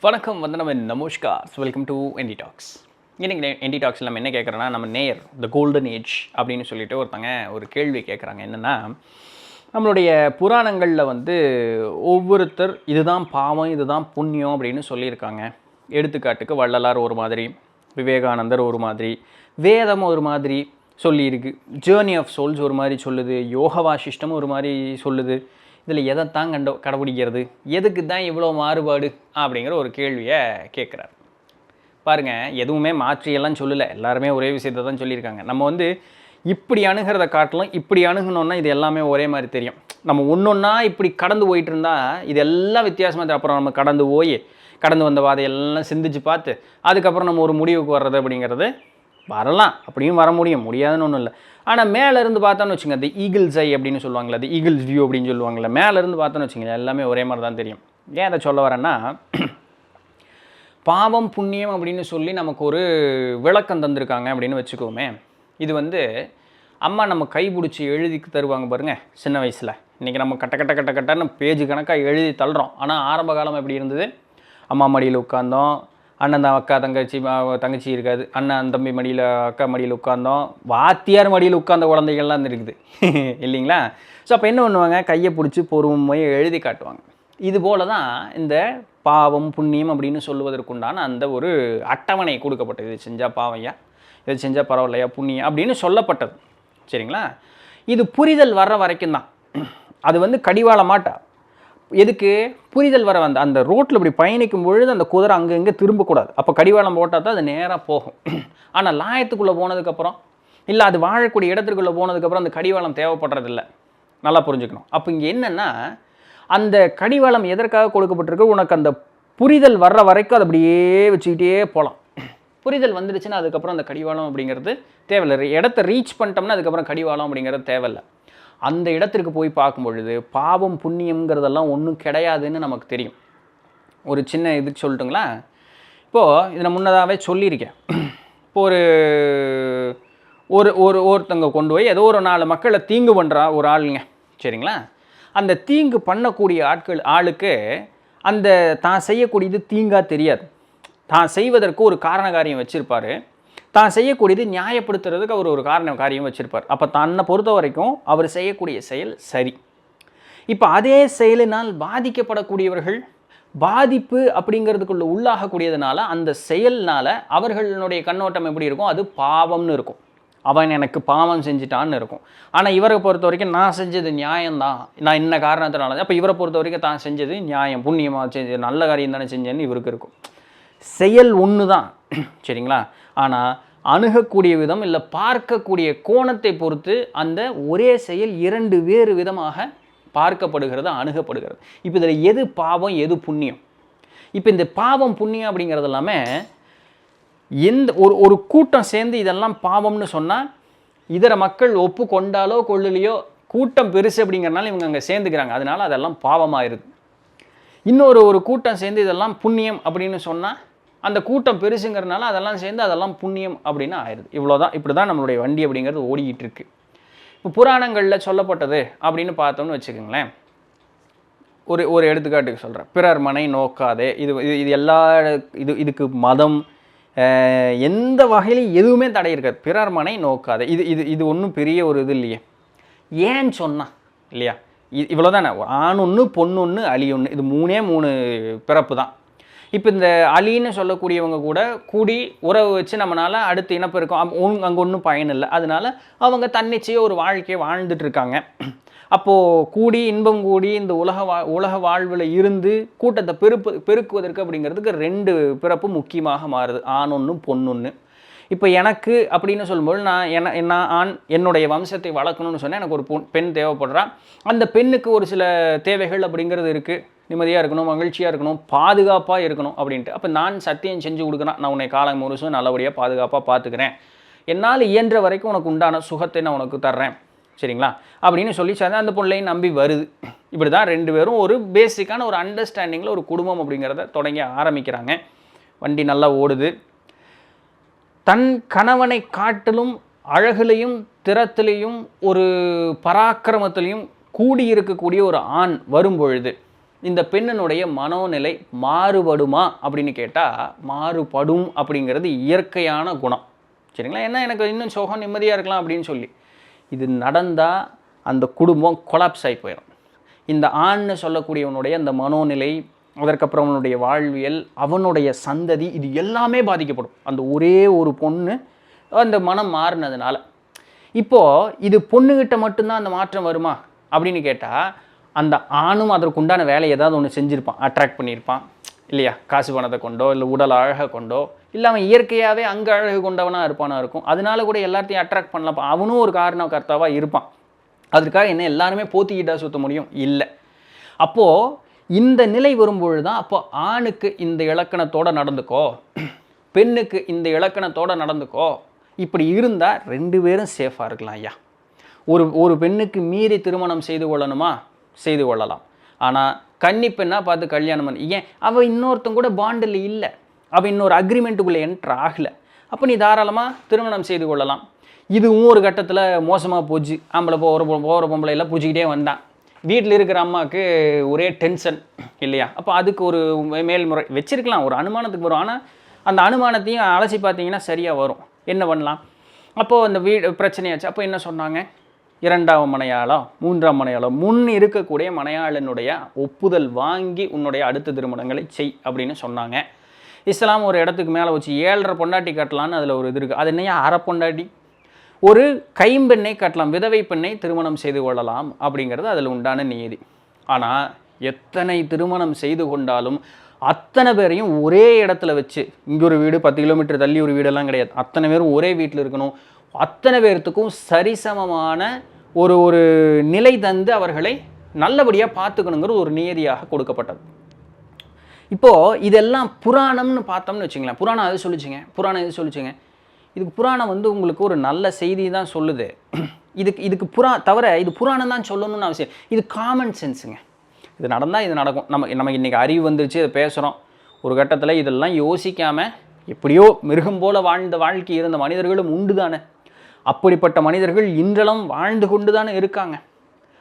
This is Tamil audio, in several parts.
வணக்கம் நமஸ்கார். Welcome to NT talks. இன்னைக்கு என்டி டாக்ஸில் நம்ம என்ன கேட்குறோன்னா, நம்ம நேயர் த கோல்டன் ஏஜ் அப்படின்னு சொல்லிட்டு ஒருத்தங்க ஒரு கேள்வி கேட்குறாங்க. என்னென்னா, நம்மளுடைய புராணங்களில் ஒவ்வொருத்தர் இதுதான் பாவம் இதுதான் புண்ணியம் அப்படின்னு சொல்லியிருக்காங்க. எடுத்துக்காட்டுக்கு வள்ளலார் ஒரு மாதிரி, விவேகானந்தர் ஒரு மாதிரி, வேதம் ஒரு மாதிரி சொல்லியிருக்கு, ஜேர்னி ஆஃப் சோல்ஸ் ஒரு மாதிரி சொல்லுது, யோக வாசிஷ்டம் ஒரு மாதிரி சொல்லுது. இதில் எதைத்தான் கடைபிடிக்கிறது, எதுக்கு தான் இவ்வளோ மாறுபாடு அப்படிங்கிற ஒரு கேள்வியை கேட்குறாரு. பாருங்கள், எதுவுமே மாற்றியெல்லாம் சொல்லலை, எல்லாருமே ஒரே விஷயத்தை தான் சொல்லியிருக்காங்க. நம்ம இப்படி அணுகிறத காட்டிலும் இப்படி அணுகணுன்னா இது எல்லாமே ஒரே மாதிரி தெரியும். நம்ம ஒன்றொன்னா இப்படி கடந்து போயிட்டு இருந்தால் இது எல்லாம் வித்தியாசமாக, அப்புறம் நம்ம கடந்து வந்த பாதையெல்லாம் சிந்திச்சு பார்த்து அதுக்கப்புறம் நம்ம ஒரு முடிவுக்கு வர்றது அப்படிங்கிறது வரலாம், அப்படியும் வர முடியாதுன்னு ஒன்றும் இல்லை. ஆனால் மேலேருந்து பார்த்தோன்னு வச்சுங்க, அது ஈகிள்ஸ் ஐ அப்படின்னு சொல்லுவாங்களே, அது ஈகிள்ஸ் வியூ அப்படின்னு சொல்லுவாங்களே, மேலேருந்து பார்த்தோன்னு வச்சுங்களேன் எல்லாமே ஒரே மாதிரி தான் தெரியும். ஏன் அதை சொல்ல வரேன்னா, பாவம் புண்ணியம் அப்படின்னு சொல்லி நமக்கு ஒரு விளக்கம் தந்திருக்காங்க அப்படின்னு வச்சுக்கோமே. இது அம்மா நம்ம கைப்பிடிச்சி எழுதி தருவாங்க பாருங்கள் சின்ன வயசில். இன்றைக்கி நம்ம கட்டன்னு பேஜ் கணக்காக எழுதி தள்ளுறோம். ஆனால் ஆரம்ப காலம் எப்படி இருந்தது, அம்மா மடியில் உட்காந்தோம், அண்ணன் தான் அக்கா தங்கச்சி இருக்காது, அண்ணன் தம்பி மடியில் அக்கா மடியில் உட்காந்தோம், வாத்தியார் மடியில் உட்கார்ந்த குழந்தைகள்லாம் இருக்குது இல்லைங்களா? ஸோ அப்போ என்ன பண்ணுவாங்க, கையை பிடிச்சி பொறுமையை எழுதி காட்டுவாங்க. இது போல தான் இந்த பாவம் புண்ணியம் அப்படின்னு சொல்லுவதற்குண்டான அந்த ஒரு அட்டவணை கொடுக்கப்பட்டது. இது செஞ்சால் பாவையா, இது செஞ்சால் பரவாயில்லையா, புண்ணியம் அப்படின்னு சொல்லப்பட்டது. சரிங்களா? இது புரிதல் வர்ற வரைக்கும் தான். அது கடிவாள மாட்டா. எதுக்கு புரிதல் வர அந்த ரோட்டில் இப்படி பயணிக்கும் பொழுது அந்த குதிரை அங்கே திரும்பக்கூடாது. அப்போ கடிவாளம் போட்டால் தான் அது நேராக போகும். ஆனால் லாயத்துக்குள்ளே போனதுக்கப்புறம், இல்லை அது வாழக்கூடிய இடத்துக்குள்ளே போனதுக்கப்புறம் அந்த கடிவாளம் தேவைப்படுறதில்லை. நல்லா புரிஞ்சுக்கணும். அப்போ இங்கே என்னென்னா, அந்த கடிவாளம் எதற்காக கொடுக்கப்பட்டிருக்கு, உனக்கு அந்த புரிதல் வர்ற வரைக்கும் அது அப்படியே வச்சுக்கிட்டே போகலாம். புரிதல் வந்துடுச்சுன்னா அதுக்கப்புறம் அந்த கடிவாளம் அப்படிங்கிறது தேவையில்லை. இடத்த ரீச் பண்ணிட்டோம்னா அதுக்கப்புறம் கடிவாளம் அப்படிங்கிறது தேவையில்லை. அந்த இடத்திற்கு போய் பார்க்கும் பொழுது பாவம் புண்ணியங்கிறதெல்லாம் ஒன்றும் கிடையாதுன்னு நமக்கு தெரியும். ஒரு சின்ன இதுக்கு சொல்லட்டுங்களா? இப்போது இதை நான் முன்னதாகவே சொல்லியிருக்கேன். இப்போ ஒருத்தங்க கொண்டு போய் ஏதோ ஒரு 4 மக்களை தீங்கு பண்ணுறா ஒரு ஆளுங்க, சரிங்களா? அந்த தீங்கு பண்ணக்கூடிய ஆளுக்கு அந்த தான் செய்யக்கூடியது தீங்காக தெரியாது. தான் செய்வதற்கு ஒரு காரண காரியம் வச்சுருப்பார். தான் செய்யக்கூடியது நியாயப்படுத்துறதுக்கு அவர் ஒரு காரியம் வச்சுருப்பார். அப்போ தன்னை பொறுத்த வரைக்கும் அவர் செய்யக்கூடிய செயல் சரி. இப்போ அதே செயலினால் பாதிக்கப்படக்கூடியவர்கள், பாதிப்பு அப்படிங்கிறதுக்குள்ள உள்ளாகக்கூடியதுனால அந்த செயல்னால் அவர்களுடைய கண்ணோட்டம் எப்படி இருக்கும், அது பாவம்னு இருக்கும். அவன் எனக்கு பாவம் செஞ்சிட்டான்னு இருக்கும். ஆனால் இவரை பொறுத்த வரைக்கும் நான் செஞ்சது நியாயம்தான், நான் இன்ன காரணத்தினால. அப்போ இவரை பொறுத்த வரைக்கும் தான் செஞ்சது நியாயம், புண்ணியமாக செஞ்சு நல்ல காரியம் தானே செஞ்சேன்னு இவருக்கு இருக்கும். செயல் ஒன்று தான், சரிங்களா? ஆனால் அணுகக்கூடிய விதம் இல்லை பார்க்கக்கூடிய கோணத்தை பொறுத்து அந்த ஒரே செயல் 2 வேறு விதமாக பார்க்கப்படுகிறது, அணுகப்படுகிறது. இப்போ இதில் எது பாவம் எது புண்ணியம்? இப்போ இந்த பாவம் புண்ணியம் அப்படிங்கிறது எல்லாமே ஒரு கூட்டம் சேர்ந்து இதெல்லாம் பாவம்னு சொன்னால் இதர மக்கள் ஒப்பு கொண்டாலோ கொள்ளலையோ கூட்டம் பெருசு அப்படிங்கிறனால இவங்க அங்கே சேர்ந்துக்கிறாங்க, அதனால் அதெல்லாம் பாவமாயிருது. இன்னொரு கூட்டம் சேர்ந்து இதெல்லாம் புண்ணியம் அப்படின்னு சொன்னால் அந்த கூட்டம் பெருசுங்கிறதுனால அதெல்லாம் சேர்ந்து அதெல்லாம் புண்ணியம் அப்படின்னு ஆயிடுது. இவ்வளோதான். இப்படி தான் நம்மளுடைய வண்டி அப்படிங்கிறது ஓடிக்கிட்டு இருக்கு. இப்போ புராணங்களில் சொல்லப்பட்டது அப்படின்னு பார்த்தோம்னு வச்சுக்கோங்களேன். ஒரு எடுத்துக்காட்டுக்கு சொல்கிறேன். பிறர் மனை நோக்காதே. இது எல்லா இதுக்கு மதம் எந்த வகையிலும் எதுவுமே தடை இருக்காது. பிறர் மனை நோக்காதே, இது ஒன்றும் பெரிய ஒரு இது இல்லையே. ஏன்னு சொன்னா இல்லையா, இவ்வளோ தானே. ஆண் ஒன்று பொண்ணு ஒன்று அலி ஒன்று, இது 3 பிறப்பு தான். இப்போ இந்த அலின்னு சொல்லக்கூடியவங்க கூட கூடி உறவு வச்சு நம்மளால் அடுத்த இனப்பெருக்கம் அங்கே ஒன்றும் பயன் இல்லை. அதனால அவங்க தன்னிச்சையாக ஒரு வாழ்க்கையை வாழ்ந்துட்டு இருக்காங்க. அப்போது கூடி இன்பம் கூடி இந்த உலக வாழ்வில் இருந்து கூட்டத்தை பெருக்குவதற்கு அப்படிங்கிறதுக்கு 2 பிறப்பு முக்கியமாக மாறுது, ஆண் ஒன்று பொண்ணு ஒன்று. இப்போ எனக்கு அப்படின்னு சொல்லும்போது நான் ஆண் என்னுடைய வம்சத்தை வளர்க்கணும்னு சொன்னால் எனக்கு ஒரு பெண் தேவைப்படுறா. அந்த பெண்ணுக்கு ஒரு சில தேவைகள் அப்படிங்கிறது இருக்குது. நிம்மதியாக இருக்கணும், மகிழ்ச்சியாக இருக்கணும், பாதுகாப்பாக இருக்கணும் அப்படின்ட்டு. அப்போ நான் சத்தியம் செஞ்சு கொடுக்குறேன், நான் உன்னை காலம் முழுசும் நல்லபடியாக பாதுகாப்பாக பார்த்துக்கிறேன், என்னால் இயன்ற வரைக்கும் உனக்கு உண்டான சுகத்தை நான் உனக்கு தர்றேன், சரிங்களா அப்படின்னு சொல்லி அந்த பொண்ணையும் நம்பி வருது. இப்படி தான் 2 பேரும் ஒரு பேசிக்கான ஒரு அண்டர்ஸ்டாண்டிங்கில் ஒரு குடும்பம் அப்படிங்கிறத தொடங்கி ஆரம்பிக்கிறாங்க. வண்டி நல்லா ஓடுது. தன் கணவனை காட்டிலும் அழகுலையும் திறத்திலையும் ஒரு பராக்கிரமத்திலையும் கூடியிருக்கக்கூடிய ஒரு ஆண் வரும்பொழுது இந்த பெண்ணினுடைய மனோநிலை மாறுபடுமா அப்படின்னு கேட்டால் மாறுபடும் அப்படிங்கிறது இயற்கையான குணம். சரிங்களா? ஏன்னா எனக்கு இன்னும் சுகம் நிம்மதியாக இருக்கலாம் அப்படின்னு சொல்லி இது நடந்தால் அந்த குடும்பம் கொலாப்ஸ் ஆகி போயிடும். இந்த ஆண்னு சொல்லக்கூடியவனுடைய அந்த மனோநிலை, அதற்கப்புறம் அவனுடைய வாழ்வியல், அவனுடைய சந்ததி, இது எல்லாமே பாதிக்கப்படும் அந்த ஒரே ஒரு பொண்ணு அந்த மனம் மாறினதுனால. இப்போது இது பொண்ணுகிட்ட மட்டும்தான் அந்த மாற்றம் வருமா அப்படின்னு கேட்டால் அந்த ஆணும் அதற்குண்டான வேலை ஏதாவது ஒன்று செஞ்சுருப்பான், அட்ராக்ட் பண்ணியிருப்பான் இல்லையா? காசு பணத்தை கொண்டோ இல்லை உடல் அழகை கொண்டோ இல்லை அவன் இயற்கையாகவே அங்கே அழகு கொண்டவனாக இருப்பானா இருக்கும். அதனால கூட எல்லாத்தையும் அட்ராக்ட் பண்ணலாம். அவனும் ஒரு கர்த்தாவாக இருப்பான். அதற்காக என்ன எல்லாருமே போத்திக்கிட்டா சுற்ற முடியும்? இல்லை. அப்போது இந்த நிலை வரும்பொழுது தான் அப்போ ஆணுக்கு இந்த இலக்கணத்தோடு நடந்துக்கோ, பெண்ணுக்கு இந்த இலக்கணத்தோடு நடந்துக்கோ, இப்படி இருந்தால் 2 பேரும் சேஃபாக இருக்கலாம். ஐயா, ஒரு பெண்ணுக்கு மீறி திருமணம் செய்து கொள்ளணுமா? செய்து கொள்ளலாம். ஆனால் கன்னி பெண்ணாக பார்த்து கல்யாணம் பண்ணி, ஏன் அவள் இன்னொருத்தங்க கூட பாண்டில் இல்லை, அவள் இன்னொரு அக்ரிமெண்ட்டுக்குள்ளே என்ட்ரு ஆகலை, அப்போ நீ தாராளமாக திருமணம் செய்து கொள்ளலாம். இதுவும் ஒரு கட்டத்தில் மோசமாக போச்சு. ஆம்பளை போகிற பொம்பளை எல்லாம் பூச்சிக்கிட்டே வந்தான். வீட்டில் இருக்கிற அம்மாவுக்கு ஒரே டென்ஷன் இல்லையா? அப்போ அதுக்கு ஒரு மேல்முறை வச்சிருக்கலாம், ஒரு அனுமானத்துக்கு வரும். ஆனால் அந்த அனுமானத்தையும் அலசி பார்த்தீங்கன்னா சரியாக வரும். என்ன பண்ணலாம்? அப்போது அந்த பிரச்சனையாச்சு. அப்போ என்ன சொன்னாங்க? 2ஆம் மனையாளோ 3ஆம் மனையாளோ முன் இருக்கக்கூடிய மனையாளனுடைய ஒப்புதல் வாங்கி உன்னுடைய அடுத்த திருமணங்களை செய் அப்படின்னு சொன்னாங்க. இஸ்லாம் ஒரு இடத்துக்கு மேலே வச்சு 7.5 பொண்டாட்டி கட்டலான்னு அதில் ஒரு இது இருக்குது. அது என்னையா அரை பொண்டாட்டி? ஒரு கைம்பெண்ணை கட்டலாம், விதவை பெண்ணை திருமணம் செய்து கொள்ளலாம் அப்படிங்கிறது அதில் உண்டான நியதி. ஆனால் எத்தனை திருமணம் செய்து கொண்டாலும் அத்தனை பேரையும் ஒரே இடத்துல வச்சு, இங்கே ஒரு வீடு 10 கிலோமீட்டர் தள்ளி ஒரு வீடெல்லாம் கிடையாது, அத்தனை பேரும் ஒரே வீட்டில் இருக்கணும். அத்தனை பேர்த்துக்கும் சரிசமமான ஒரு நிலை தந்து அவர்களை நல்லபடியாக பார்த்துக்கணுங்கிறது ஒரு நியதியாக கொடுக்கப்பட்டது. இப்போது இதெல்லாம் புராணம்னு பார்த்தோம்னு வச்சுங்களேன். புராணம் அது சொல்லிச்சுங்க, புராணம் இது சொல்லிச்சுங்க. இதுக்கு புராணம் உங்களுக்கு ஒரு நல்ல செய்தி தான் சொல்லுது. இதுக்கு தவிர இது புராணம் தான் சொல்லணும்னு அவசியம். இது காமன் சென்ஸுங்க. இது நடந்தால் இது நடக்கும். நமக்கு இன்றைக்கி அறிவு வந்துருச்சு, இதை பேசுகிறோம். ஒரு கட்டத்தில் இதெல்லாம் யோசிக்காமல் எப்படியோ மிருகம் போல் வாழ்ந்த வாழ்க்கை இருந்த மனிதர்களும் உண்டு தானே. அப்படிப்பட்ட மனிதர்கள் இன்றளம் வாழ்ந்து கொண்டு தானே இருக்காங்க.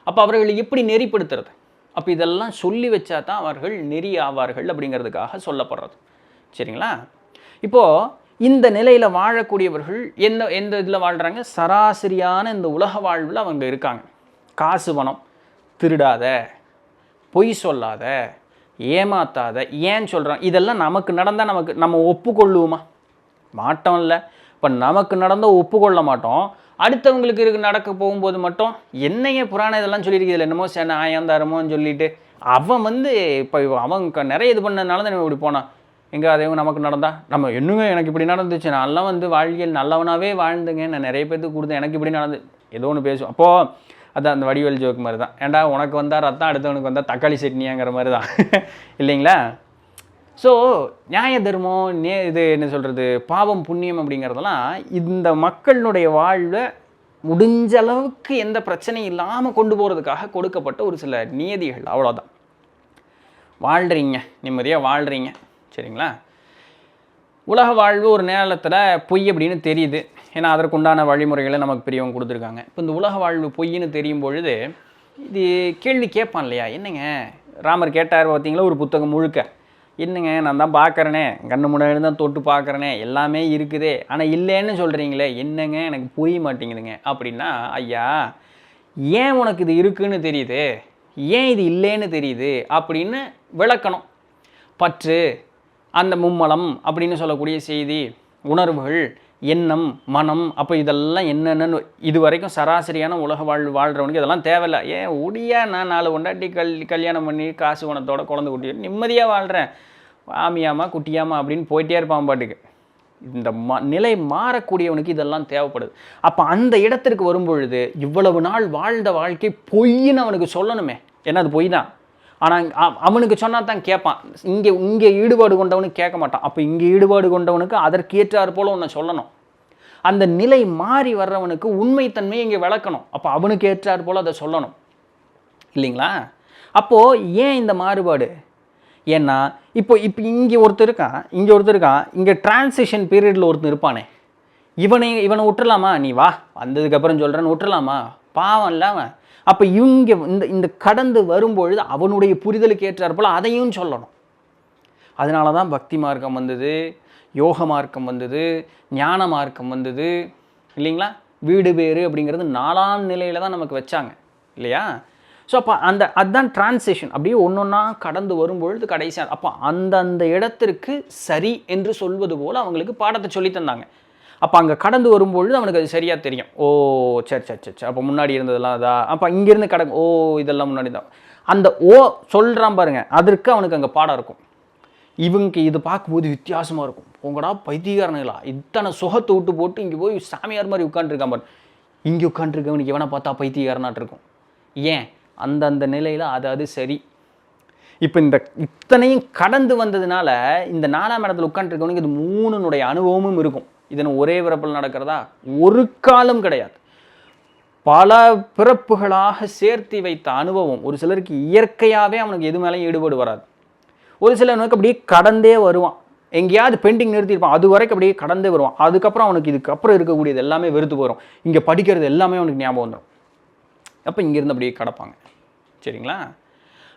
அப்போ அவர்களை எப்படி நெறிப்படுத்துறது? அப்போ இதெல்லாம் சொல்லி வச்சா தான் அவர்கள் நெறி ஆவார்கள் அப்படிங்கிறதுக்காக சொல்லப்படுறது. சரிங்களா? இப்போது இந்த நிலையில் வாழக்கூடியவர்கள் எந்த இதில் வாழ்கிறாங்க? சராசரியான இந்த உலக வாழ்வில் அவங்க இருக்காங்க. காசு பணம் திருடாத, பொய் சொல்லாத, ஏமாத்தாத. ஏன்னு சொல்கிறாங்க? இதெல்லாம் நமக்கு நடந்தால் நம்ம ஒப்புக்கொள்ளுவோமா? மாட்டோம். இல்லை. இப்போ நமக்கு நடந்தால் ஒப்புக்கொள்ள மாட்டோம். அடுத்தவங்களுக்கு நடக்க போகும்போது மட்டும் என்னையே புராணம் இதெல்லாம் சொல்லியிருக்கு, இதில் என்னமோ சேன ஆயந்தாரமோன்னு சொல்லிட்டு அவன் இப்போ அவன் நிறைய இது பண்ணதுனால தான் இப்படி போனான். எங்கே அதேவும் நமக்கு நடந்தால் நம்ம என்னங்க எனக்கு இப்படி நடந்துச்சு, நான்லாம் வாழ்க்கையில் நல்லவனாகவே வாழ்ந்துங்க, நான் நிறைய பேருக்கு கொடுத்தேன், எனக்கு இப்படி நடந்து ஏதோ ஒன்று பேசுவோம். அப்போது அது அந்த வடிவேல் ஜோக்கு மாதிரி தான். ஏன்டா உனக்கு வந்தால் ரத்தம், அடுத்தவனுக்கு வந்தால் தக்காளி சட்னியாங்கிற மாதிரி தான் இல்லைங்களா? ஸோ நியாய தர்மம் இது என்ன சொல்கிறது, பாவம் புண்ணியம் அப்படிங்கிறதெல்லாம் இந்த மக்களுடைய வாழ்வை முடிஞ்ச அளவுக்கு எந்த பிரச்சனையும் இல்லாமல் கொண்டு போகிறதுக்காக கொடுக்கப்பட்ட ஒரு சில நியதிகள், அவ்வளோதான். வாழ்கிறீங்க, நிம்மதியாக வாழ்கிறீங்க, சரிங்களா? உலக வாழ்வு ஒரு நேரத்தில் பொய் அப்படின்னு தெரியுது. ஏன்னா அதற்குண்டான வழிமுறைகளை நமக்கு பெரியவங்க கொடுத்துருக்காங்க. இப்போ இந்த உலக வாழ்வு பொய்ன்னு தெரியும் பொழுது இது கேள்வி கேட்பான் இல்லையா? என்னங்க ராமர் கேட்டார் பார்த்தீங்களா ஒரு புத்தகம் முழுக்க, என்னங்க நான் தான் பார்க்குறேனே, கண்ணு முன்னாடி தான் தொட்டு பார்க்குறேனே, எல்லாமே இருக்குதே, ஆனால் இல்லைன்னு சொல்கிறீங்களே, என்னங்க எனக்கு புரிய மாட்டேங்குதுங்க அப்படின்னா, ஐயா ஏன் உனக்கு இது இருக்குன்னு தெரியுது, ஏன் இது இல்லைன்னு தெரியுது அப்படின்னு விளக்கணும். பற்று, அந்த மும்மலம் அப்படின்னு சொல்லக்கூடிய செய்தி, உணர்வுகள், எண்ணம், மனம், அப்போ இதெல்லாம் என்னென்னு இது வரைக்கும் சராசரியான உலக வாழ்கிறவனுக்கு இதெல்லாம் தேவையில்லை. ஏன் ஒடியா நான் 4 கொண்டாட்டி கல்யாணம் பண்ணி காசு குணத்தோட குழந்தை குட்டி நிம்மதியாக வாழ்கிறேன், ஆமியாமா குட்டியாமா அப்படின்னு போயிட்டே இருப்பான் பாட்டுக்கு. இந்த நிலை மாறக்கூடியவனுக்கு இதெல்லாம் தேவைப்படுது. அப்போ அந்த இடத்திற்கு வரும்பொழுது இவ்வளவு நாள் வாழ்ந்த வாழ்க்கை பொய்ன்னு அவனுக்கு சொல்லணுமே. ஏன்னா அது பொய் தான். ஆனால் அவனுக்கு சொன்னால் தான் கேட்பான். இங்கே ஈடுபாடு கொண்டவனுக்கு கேட்க மாட்டான். அப்போ இங்கே ஈடுபாடு கொண்டவனுக்கு அதற்கேற்றாறு போல் ஒன்று சொல்லணும். அந்த நிலை மாறி வர்றவனுக்கு உண்மைத்தன்மையை இங்கே விளக்கணும். அப்போ அவனுக்கு ஏற்றாறு போல் அதை சொல்லணும் இல்லைங்களா? அப்போது ஏன் இந்த மாறுபாடு? ஏன்னா இப்போ இங்கே ஒருத்தர் இருக்கான், இங்கே டிரான்சிஷன் பீரியடில் ஒருத்தர் இருப்பானே, இவனை விட்டுறலாமா? நீ வா, வந்ததுக்கப்புறம் சொல்கிறேன்னு விட்டுறலாமா? பாவம் இல்லாமல் அப்போ இவங்க இந்த கடந்து வரும்பொழுது அவனுடைய புரிதலுக்கு ஏற்றாற்போல் அதையும் சொல்லணும். அதனால தான் பக்தி மார்க்கம் வந்தது, யோக மார்க்கம் வந்தது, ஞான மார்க்கம் வந்தது இல்லைங்களா. வீடு பேறு அப்படிங்கிறது 4ஆம் நிலையில் தான் நமக்கு வச்சாங்க இல்லையா. ஸோ அப்போ அதுதான் டிரான்சிஷன். அப்படியே ஒன்றொன்னா கடந்து வரும்பொழுது கடைசியாக அப்போ அந்தந்த இடத்திற்கு சரி என்று சொல்வது போல் அவங்களுக்கு பாடத்தை சொல்லி தந்தாங்க. அப்போ அங்கே கடந்து வரும்பொழுது அவனுக்கு அது சரியாக தெரியும். ஓ சரி சரி சரி அப்போ முன்னாடி இருந்ததெல்லாம் அதா, அப்போ இங்கேருந்து ஓ இதெல்லாம் முன்னாடி தான் அந்த ஓ சொல்கிறான் பாருங்க, அதற்கு அவனுக்கு அங்கே பாடம் இருக்கும். இவங்க இது பார்க்கும்போது வித்தியாசமாக இருக்கும். உங்கடா பைத்தியக்காரனுங்களா, இத்தனை சுகத்தை விட்டு போட்டு இங்கே போய் சாமியார் மாதிரி உட்காந்துருக்கான் பாரு, இங்கே உட்காந்துருக்கவனுக்கு எவனை பார்த்தா பைத்தியக்காரனாட்டு இருக்கும். ஏன் அந்தந்த நிலையில் அது சரி. இப்போ இந்த இத்தனையும் கடந்து வந்ததுனால இந்த 4ஆம் இடத்துல உட்காந்துருக்கவனுக்கு இது 3னுடைய அனுபவமும் இருக்கும். இதன் ஒரே பிறப்பில் நடக்கிறதா? ஒரு காலம் கிடையாது. பல பிறப்புகளாக சேர்த்து வைத்த அனுபவம். ஒரு சிலருக்கு இயற்கையாகவே அவனுக்கு எது மேலேயும் ஈடுபாடு வராது. ஒரு சிலனுக்கு அப்படியே கடந்தே வருவான், எங்கேயாவது பெண்டிங் நிறுத்தியிருப்பான், அது வரைக்கும் அப்படியே கடந்தே வருவான். அதுக்கப்புறம் அவனுக்கு இதுக்கப்புறம் இருக்கக்கூடியது எல்லாமே வெறுத்து போயிடும். இங்கே படிக்கிறது எல்லாமே அவனுக்கு ஞாபகம் வந்துடும். அப்போ இங்கேருந்து அப்படியே கிடப்பாங்க சரிங்களா.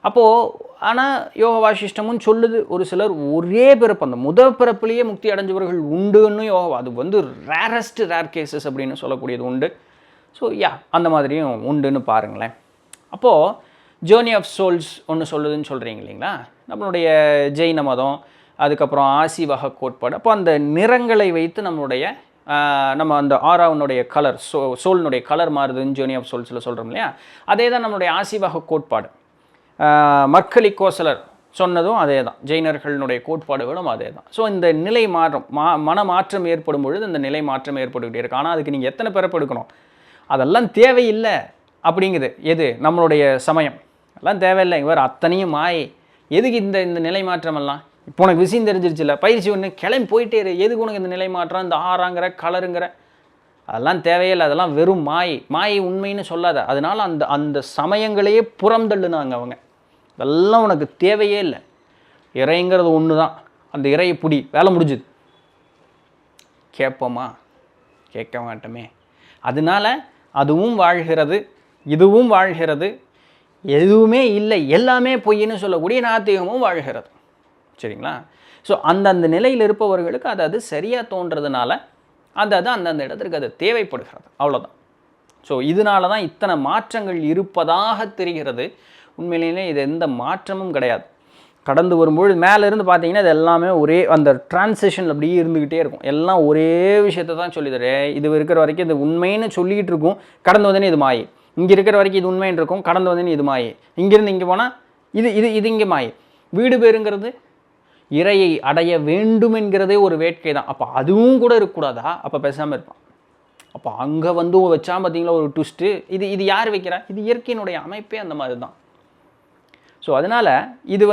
அப்போது ஆனால் யோக வாசிஷ்டமும் சொல்லுது, ஒரு சிலர் ஒரே பிறப்பு அந்த முதல் பிறப்பிலேயே முக்தி அடைஞ்சவர்கள் உண்டுன்னு யோகா, அது ரேர் கேசஸ் அப்படின்னு சொல்லக்கூடியது உண்டு. ஸோ அந்த மாதிரியும் உண்டுன்னு பாருங்களேன். அப்போது ஜேர்னி ஆஃப் சோல்ஸ் ஒன்று சொல்லுதுன்னு சொல்கிறீங்க இல்லைங்களா, நம்மளுடைய ஜெயின மதம், அதுக்கப்புறம் ஆசிவக கோட்பாடு. அப்போ அந்த நிறங்களை வைத்து நம்ம அந்த ஆராவனுடைய கலர், சோல்னுடைய கலர் மாறுதுன்னு ஜேர்னி ஆஃப் சோல்ஸில் சொல்கிறோம் இல்லையா. அதே தான் நம்மளுடைய ஆசிவக கோட்பாடு. மக்களி கோசலர் சொன்னதும் அதே தான், ஜெயினர்களுடைய கோட்பாடுகளும் அதே தான். ஸோ இந்த நிலை மாற்றம் மன மாற்றம் ஏற்படும் பொழுது இந்த நிலை மாற்றம் ஏற்பட்டுக்கிட்டே இருக்கு. ஆனால் அதுக்கு நீங்கள் எத்தனை பிறப்பு எடுக்கணும் அதெல்லாம் தேவையில்லை அப்படிங்குது எது நம்மளுடைய சமயம். அதெல்லாம் தேவையில்லை, இவர் அத்தனையும் மாயை, எதுக்கு இந்த நிலை மாற்றமெல்லாம். இப்போ உனக்கு விஷயம் தெரிஞ்சிருச்சுல்ல, பயிற்சி ஒன்று கிளம்பி போயிட்டே இரு, எதுக்கு உனக்கு இந்த நிலை மாற்றம், இந்த ஆறாங்கிற கலருங்கிற அதெல்லாம் தேவையில்லை, அதெல்லாம் வெறும் மாயை உண்மைன்னு சொல்லாத. அதனால் அந்த சமயங்களையே புறந்தள்ளுனாங்க அவங்க. அதெல்லாம் உனக்கு தேவையே இல்லை, இறைங்கிறது ஒன்று தான், அந்த இறையை பிடி, வேலை முடிஞ்சுது. கேட்போமா? கேட்க மாட்டோமே. அதனால அதுவும் வாழ்கிறது, இதுவும் வாழ்கிறது, எதுவுமே இல்லை எல்லாமே பொய்ன்னு சொல்லக்கூடிய நாத்திகமும் வாழ்கிறது சரிங்களா. ஸோ அந்தந்த நிலையில் இருப்பவர்களுக்கு அது சரியாக தோன்றதுனால அந்தந்த இடத்திற்கு அது தேவைப்படுகிறது, அவ்வளோதான். ஸோ இதனால தான் இத்தனை மாற்றங்கள் இருப்பதாக தெரிகிறது. உண்மையிலேயே இது எந்த மாற்றமும் கிடையாது. கடந்து வரும்பொழுது மேலேருந்து பார்த்தீங்கன்னா இது எல்லாமே ஒரே அந்த டிரான்சிஷன் அப்படியே இருந்துக்கிட்டே இருக்கும். எல்லாம் ஒரே விஷயத்தை தான் சொல்லித்தரே. இது இருக்கிற வரைக்கும் இது உண்மைன்னு சொல்லிகிட்டு இருக்கும், கடந்து வந்தேனே இது மாயை. இங்கே இருக்கிற வரைக்கும் இது உண்மைன்னு இருக்கும், கடந்து வந்தேனே இது மாயை. இங்கேருந்து இங்கே போனால் இது இங்கே மாயை. வீடு பேருங்கிறது இறையை அடைய வேண்டும் என்கிறதே ஒரு வேட்கை தான். அப்போ அதுவும் கூட இருக்கக்கூடாதா? அப்போ பேசாமல் இருப்பான். அப்போ அங்கே வச்சா பார்த்தீங்களா ஒரு ட்விஸ்ட்டு. இது யார் வைக்கிறா? இது இயற்கையினுடைய அமைப்பே அந்த மாதிரி தான். ஸோ அதனால் இது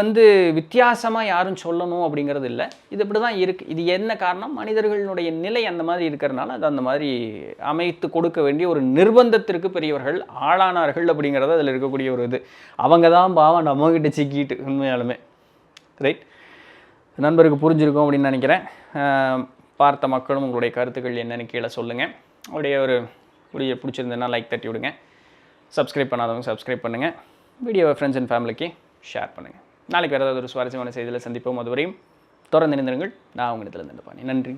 வித்தியாசமாக யாரும் சொல்லணும் அப்படிங்கிறது இல்லை, இது இப்படி தான் இருக்குது. இது என்ன காரணம்? மனிதர்களுடைய நிலை அந்த மாதிரி இருக்கிறனால அது அந்த மாதிரி அமைத்து கொடுக்க வேண்டிய ஒரு நிர்பந்தத்திற்கு பெரியவர்கள் ஆளானார்கள் அப்படிங்கிறது அதில் இருக்கக்கூடிய ஒரு இது. அவங்க தான் பாவம் நம்மகிட்ட சிக்கிட்டு உண்மையாலுமே. ரைட், நண்பருக்கு புரிஞ்சிருக்கும் அப்படின்னு நினைக்கிறேன். பார்த்த மக்களும் உங்களுடைய கருத்துக்கள் என்னென்னு கீழே சொல்லுங்கள். அவருடைய ஒரு வீடியோ பிடிச்சிருந்ததுன்னா லைக் தட்டி விடுங்க. சப்ஸ்கிரைப் பண்ணாதவங்க சப்ஸ்கிரைப் பண்ணுங்கள். வீடியோவை ஃப்ரெண்ட்ஸ் அண்ட் ஃபேமிலிக்கு ஷேர் பண்ணுங்கள். நாளைக்கு வேறு ஏதாவது ஒரு சுவாரஸ்யமான செய்தியில் சந்திப்போம். அதுவரையும் தொடர்ந்து நினைந்திருங்கள். நான் உங்களிடத்தில் இருந்து பாணி. நன்றி.